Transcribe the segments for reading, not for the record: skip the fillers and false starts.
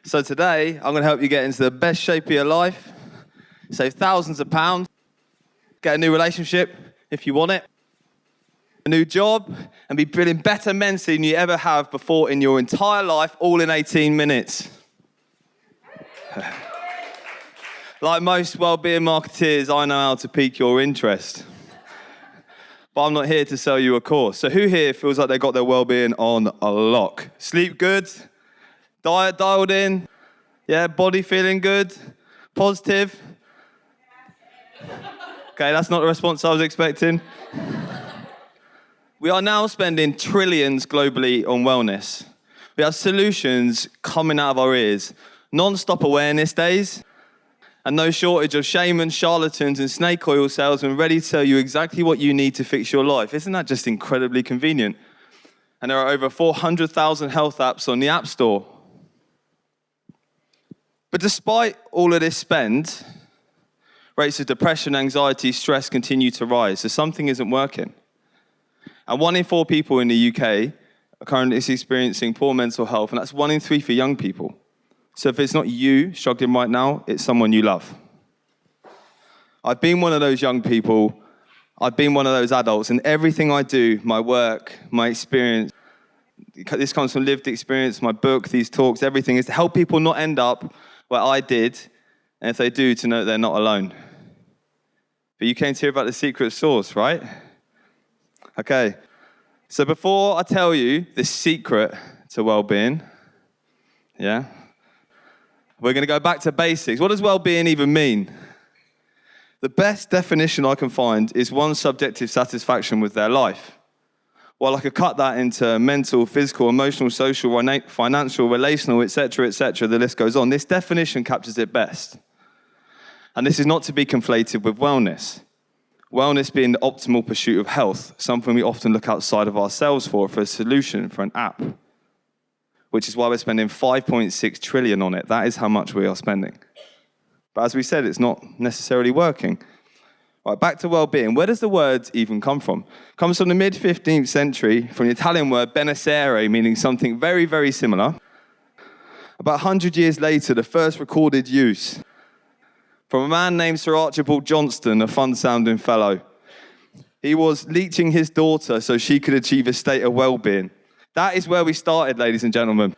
So today, I'm going to help you get into the best shape of your life, save thousands of pounds, get a new relationship if you want it, a new job, and be building better mentally than you ever have before in your entire life, all in 18 minutes. Like most well-being marketeers, I know how to pique your interest. But I'm not here to sell you a course. So who here feels like they got their well-being on a lock? Sleep good? Diet dialed in? Yeah, body feeling good? Positive? Okay, that's not the response I was expecting. We are now spending trillions globally on wellness. We have solutions coming out of our ears. Non-stop awareness days, and no shortage of shamans, charlatans, and snake oil salesmen ready to tell you exactly what you need to fix your life. Isn't that just incredibly convenient? And there are over 400,000 health apps on the App Store. But despite all of this spend, rates of depression, anxiety, stress continue to rise. So something isn't working. And 1 in 4 people in the UK are currently experiencing poor mental health, and that's 1 in 3 for young people. So if it's not you struggling right now, it's someone you love. I've been one of those young people. I've been one of those adults, and everything I do, my work, my experience, this comes from lived experience, my book, these talks, everything is to help people not end up where I did, and if they do, to know they're not alone. But you came to hear about the secret sauce, right? Okay. So before I tell you the secret to well-being, yeah, we're going to go back to basics. What does well-being even mean? The best definition I can find is one's subjective satisfaction with their life. Well, I could cut that into mental, physical, emotional, social, financial, relational, etc., the list goes on. This definition captures it best. And this is not to be conflated with wellness. Wellness being the optimal pursuit of health, something we often look outside of ourselves for a solution, for an app. Which is why we're spending 5.6 trillion on it. That is how much we are spending. But as we said, it's not necessarily working. All right, back to well-being. Where does the word even come from? It comes from the mid-15th century, from the Italian word benessere, meaning something very, very similar. About 100 years later, the first recorded use from a man named Sir Archibald Johnston, a fun-sounding fellow. He was leeching his daughter so she could achieve a state of well-being. That is where we started, ladies and gentlemen.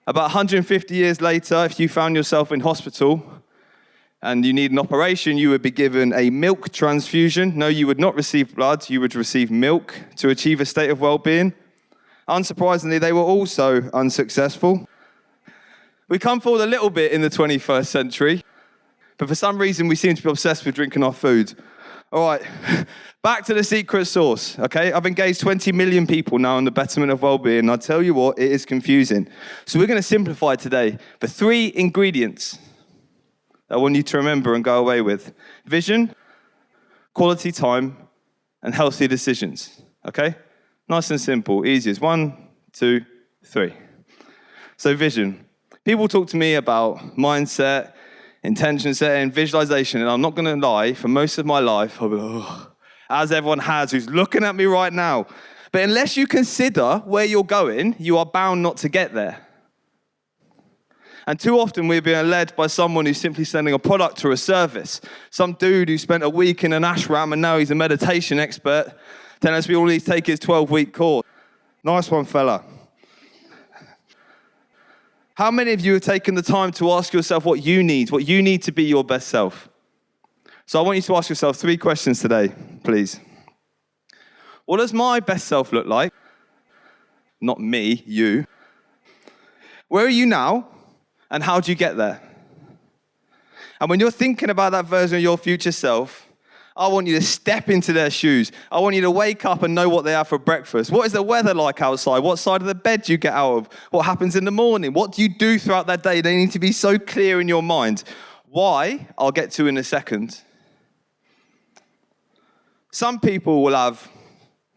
About 150 years later, if you found yourself in hospital and you need an operation, you would be given a milk transfusion. No, you would not receive blood, you would receive milk to achieve a state of well-being. Unsurprisingly, they were also unsuccessful. We come forward a little bit in the 21st century, but for some reason we seem to be obsessed with drinking our food. All right, back to the secret sauce, okay? I've engaged 20 million people now in the betterment of well-being, and I'll tell you what, it is confusing. So we're going to simplify today for 3 ingredients that I want you to remember and go away with. Vision, quality time, and healthy decisions, okay? Nice and simple, easy as 1, 2, 3. So vision. People talk to me about mindset, intention setting, visualization, and I'm not going to lie, for most of my life, I'll be like, as everyone has who's looking at me right now. But unless you consider where you're going, you are bound not to get there. And too often we're being led by someone who's simply selling a product or a service. Some dude who spent a week in an ashram and now he's a meditation expert, telling us we all need to take his 12-week course. Nice one, fella. How many of you have taken the time to ask yourself what you need to be your best self? So I want you to ask yourself 3 questions today, please. What does my best self look like? Not me, you. Where are you now, and how do you get there? And when you're thinking about that version of your future self, I want you to step into their shoes. I want you to wake up and know what they have for breakfast. What is the weather like outside? What side of the bed do you get out of? What happens in the morning? What do you do throughout that day? They need to be so clear in your mind. Why? I'll get to in a second. Some people will have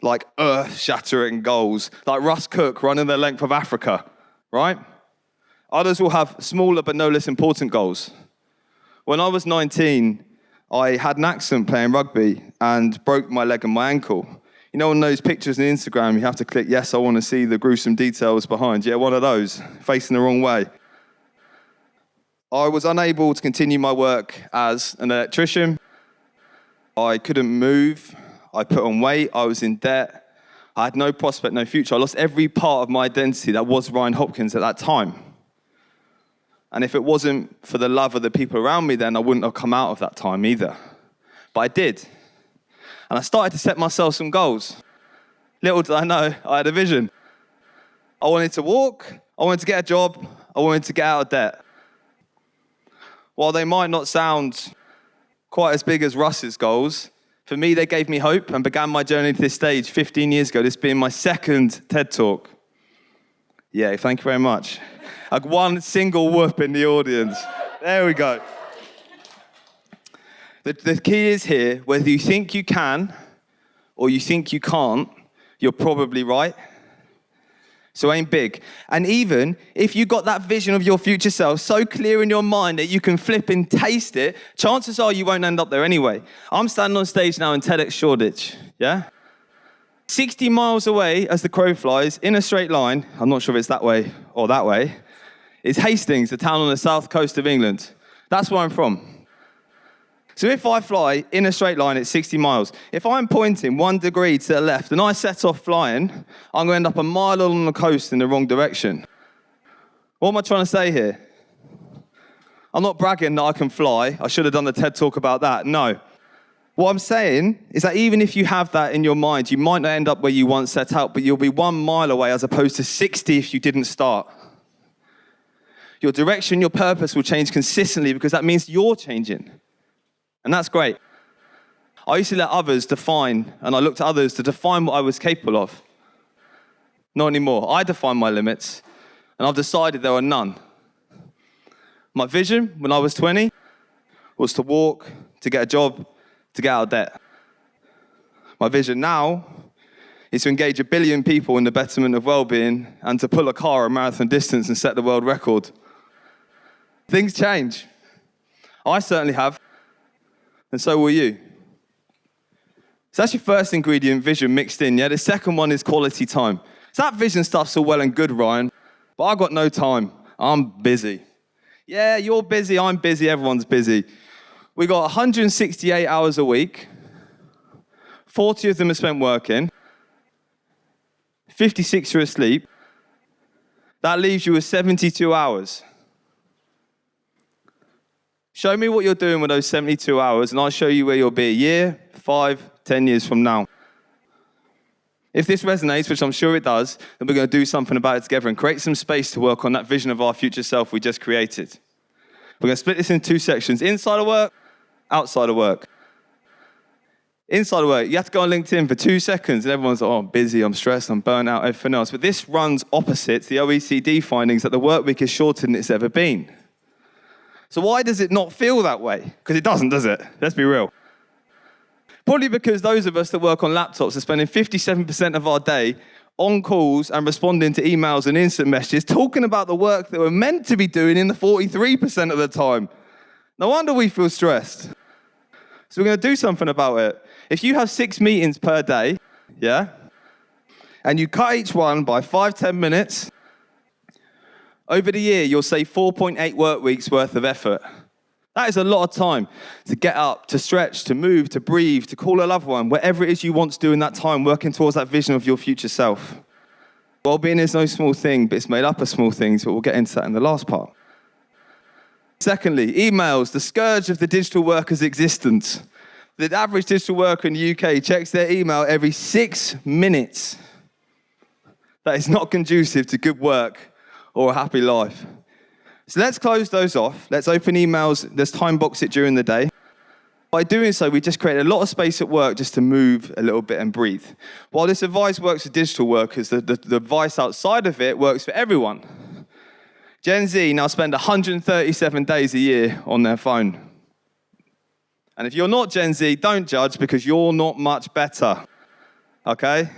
like earth-shattering goals, like Russ Cook running the length of Africa, right? Others will have smaller but no less important goals. When I was 19, I had an accident playing rugby and broke my leg and my ankle. You know, on those pictures on Instagram, you have to click, yes, I want to see the gruesome details behind. Yeah, one of those, facing the wrong way. I was unable to continue my work as an electrician. I couldn't move. I put on weight. I was in debt. I had no prospect, no future. I lost every part of my identity that was Ryan Hopkins at that time. And if it wasn't for the love of the people around me, then I wouldn't have come out of that time either. But I did. And I started to set myself some goals. Little did I know, I had a vision. I wanted to walk. I wanted to get a job. I wanted to get out of debt. While they might not sound quite as big as Russ's goals, for me, they gave me hope and began my journey to this stage 15 years ago, this being my second TED Talk. Yeah, thank you very much. Like one single whoop in the audience. There we go. The key is here, whether you think you can or you think you can't, you're probably right. So aim big. And even if you got that vision of your future self so clear in your mind that you can flip and taste it, chances are you won't end up there anyway. I'm standing on stage now in TEDxShoreditch, yeah? 60 miles away as the crow flies, in a straight line, I'm not sure if it's that way or that way, is Hastings, a town on the south coast of England. That's where I'm from. So if I fly in a straight line at 60 miles, if I'm pointing 1 degree to the left and I set off flying, I'm going to end up a mile along the coast in the wrong direction. What am I trying to say here? I'm not bragging that I can fly. I should have done the TED Talk about that. No. What I'm saying is that even if you have that in your mind, you might not end up where you once set out, but you'll be 1 mile away as opposed to 60 if you didn't start. Your direction, your purpose will change consistently because that means you're changing. And that's great. I used to let others define, and I looked at others to define what I was capable of. Not anymore. I define my limits, and I've decided there are none. My vision when I was 20 was to walk, to get a job, to get out of debt. My vision now is to engage 1 billion people in the betterment of well-being and to pull a car a marathon distance and set the world record. Things change. I certainly have. And so will you. So that's your first ingredient, vision mixed in, yeah? The second one is quality time. So that vision stuff's all well and good, Ryan, but I've got no time. I'm busy. Yeah, you're busy, I'm busy, everyone's busy. We got 168 hours a week. 40 of them are spent working. 56 are asleep. That leaves you with 72 hours. Show me what you're doing with those 72 hours, and I'll show you where you'll be a year, 5, 10 years from now. If this resonates, which I'm sure it does, then we're going to do something about it together and create some space to work on that vision of our future self we just created. We're going to split this in 2 sections, inside of work, outside of work. Inside of work, you have to go on LinkedIn for 2 seconds, and everyone's like, oh, I'm busy, I'm stressed, I'm burnt out, everything else. But this runs opposite the OECD findings that the work week is shorter than it's ever been. So why does it not feel that way? Because it doesn't, does it? Let's be real. Probably because those of us that work on laptops are spending 57% of our day on calls and responding to emails and instant messages, talking about the work that we're meant to be doing in the 43% of the time. No wonder we feel stressed. So we're going to do something about it. If you have 6 meetings per day, yeah, and you cut each one by 5-10 minutes, over the year, you'll save 4.8 work weeks worth of effort. That is a lot of time to get up, to stretch, to move, to breathe, to call a loved one, whatever it is you want to do in that time, working towards that vision of your future self. Well-being is no small thing, but it's made up of small things, but we'll get into that in the last part. Secondly, emails, the scourge of the digital worker's existence. The average digital worker in the UK checks their email every 6 minutes. That is not conducive to good work or a happy life. So let's close those off. Let's open emails. Let's time box it during the day. By doing so, we just create a lot of space at work just to move a little bit and breathe. While this advice works for digital workers, the advice outside of it works for everyone. Gen Z now spend 137 days a year on their phone. And if you're not Gen Z, don't judge because you're not much better. Okay?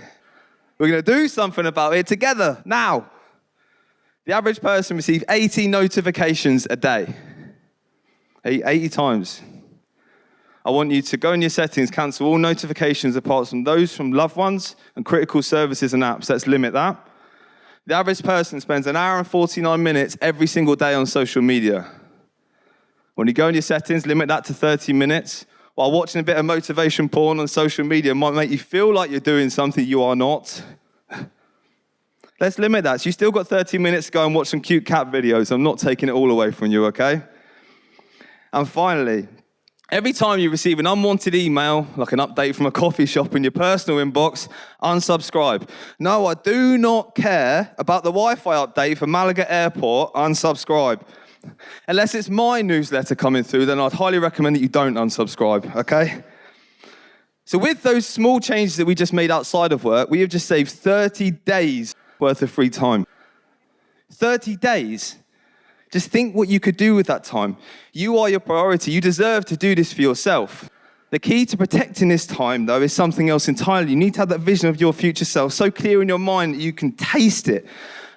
We're going to do something about it together now. The average person receives 80 notifications a day. 80 times. I want you to go in your settings, cancel all notifications apart from those from loved ones and critical services and apps. Let's limit that. The average person spends 1 hour and 49 minutes every single day on social media. When you go in your settings, limit that to 30 minutes. While watching a bit of motivation porn on social media might make you feel like you're doing something you are not. Let's limit that. So you still got 30 minutes to go and watch some cute cat videos. I'm not taking it all away from you, okay? And finally, every time you receive an unwanted email, like an update from a coffee shop in your personal inbox, unsubscribe. No, I do not care about the Wi-Fi update for Malaga Airport, unsubscribe. Unless it's my newsletter coming through, then I'd highly recommend that you don't unsubscribe, okay? So with those small changes that we just made outside of work, we have just saved 30 days worth of free time. 30 days. Just think what you could do with that time. You are your priority. You deserve to do this for yourself. The key to protecting this time, though, is something else entirely. You need to have that vision of your future self so clear in your mind that you can taste it.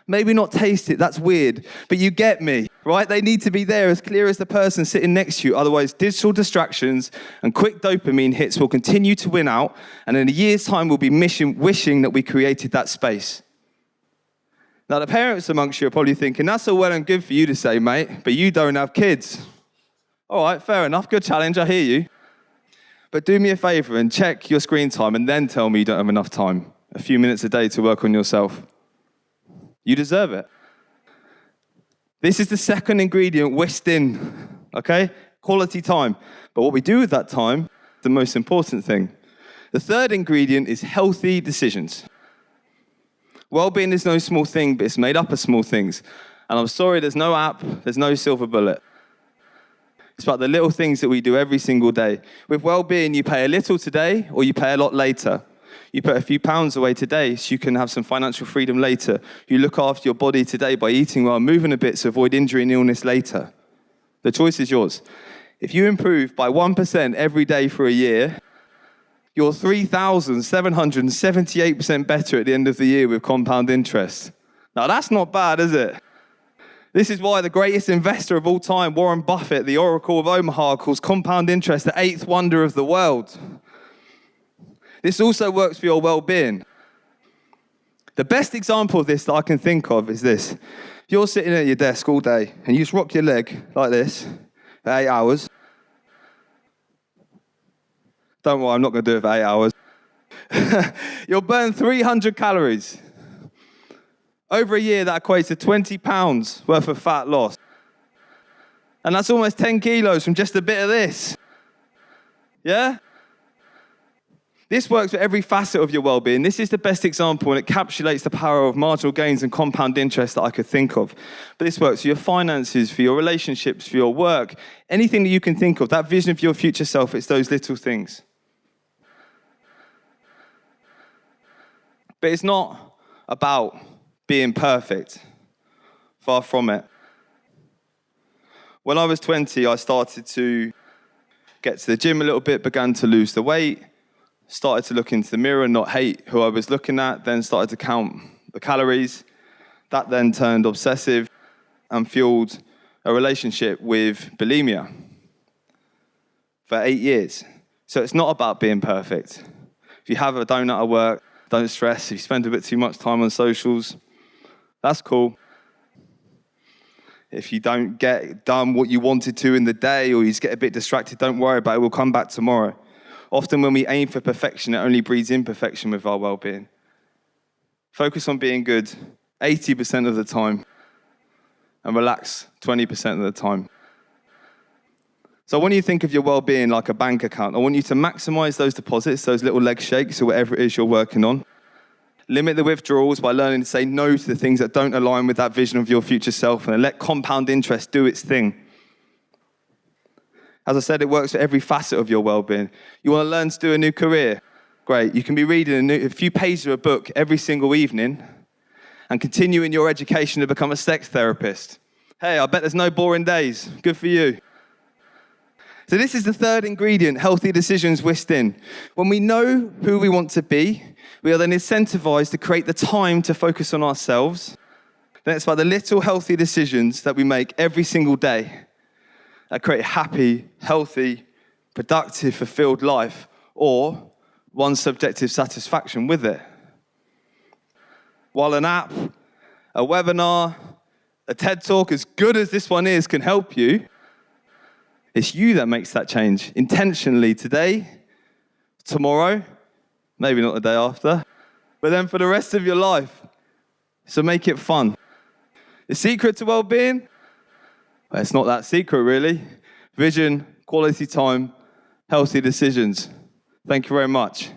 Maybe not taste it, that's weird, but you get me, right? They need to be there as clear as the person sitting next to you. Otherwise, digital distractions and quick dopamine hits will continue to win out, and in a year's time, we'll be wishing that we created that space. Now, the parents amongst you are probably thinking, that's all well and good for you to say, mate, but you don't have kids. All right, fair enough, good challenge, I hear you. But do me a favor and check your screen time and then tell me you don't have enough time, a few minutes a day to work on yourself. You deserve it. This is the second ingredient whisked in, okay? Quality time. But what we do with that time, the most important thing. The third ingredient is healthy decisions. Well-being is no small thing, but it's made up of small things. And I'm sorry, there's no app, there's no silver bullet. It's about the little things that we do every single day. With well-being, you pay a little today or you pay a lot later. You put a few pounds away today so you can have some financial freedom later. You look after your body today by eating well and moving a bit to avoid injury and illness later. The choice is yours. If you improve by 1% every day for a year, you're 3,778% better at the end of the year with compound interest. Now that's not bad, is it? This is why the greatest investor of all time, Warren Buffett, the Oracle of Omaha, calls compound interest the eighth wonder of the world. This also works for your well-being. The best example of this that I can think of is this. If you're sitting at your desk all day and you just rock your leg like this for 8 hours. Don't worry, I'm not going to do it for 8 hours. You'll burn 300 calories. Over a year, that equates to 20 pounds worth of fat loss. And that's almost 10 kilos from just a bit of this. Yeah? This works for every facet of your well-being. This is the best example, and it encapsulates the power of marginal gains and compound interest that I could think of. But this works for your finances, for your relationships, for your work, anything that you can think of. That vision of your future self, it's those little things. But it's not about being perfect. Far from it. When I was 20, I started to get to the gym a little bit, began to lose the weight, started to look into the mirror and not hate who I was looking at, then started to count the calories. That then turned obsessive and fueled a relationship with bulimia for 8 years. So it's not about being perfect. If you have a donut at work, don't stress. If you spend a bit too much time on socials, that's cool. If you don't get done what you wanted to in the day or you just get a bit distracted, don't worry about it. We'll come back tomorrow. Often when we aim for perfection, it only breeds imperfection with our well-being. Focus on being good 80% of the time and relax 20% of the time. So I want you to think of your well-being like a bank account. I want you to maximize those deposits, those little leg shakes or whatever it is you're working on. Limit the withdrawals by learning to say no to the things that don't align with that vision of your future self, and then let compound interest do its thing. As I said, it works for every facet of your well-being. You want to learn to do a new career? Great. You can be reading a few pages of a book every single evening and continue in your education to become a sex therapist. Hey, I bet there's no boring days. Good for you. So this is the third ingredient, healthy decisions whisked in. When we know who we want to be, we are then incentivized to create the time to focus on ourselves. Then it's about the little healthy decisions that we make every single day that create a happy, healthy, productive, fulfilled life, or one subjective satisfaction with it. While an app, a webinar, a TED Talk, as good as this one is, can help you, It's you that makes that change intentionally today, tomorrow, maybe not the day after, but then for the rest of your life. So make it fun. The secret to well-being? Well, it's not that secret, really. Vision, quality time, healthy decisions. Thank you very much.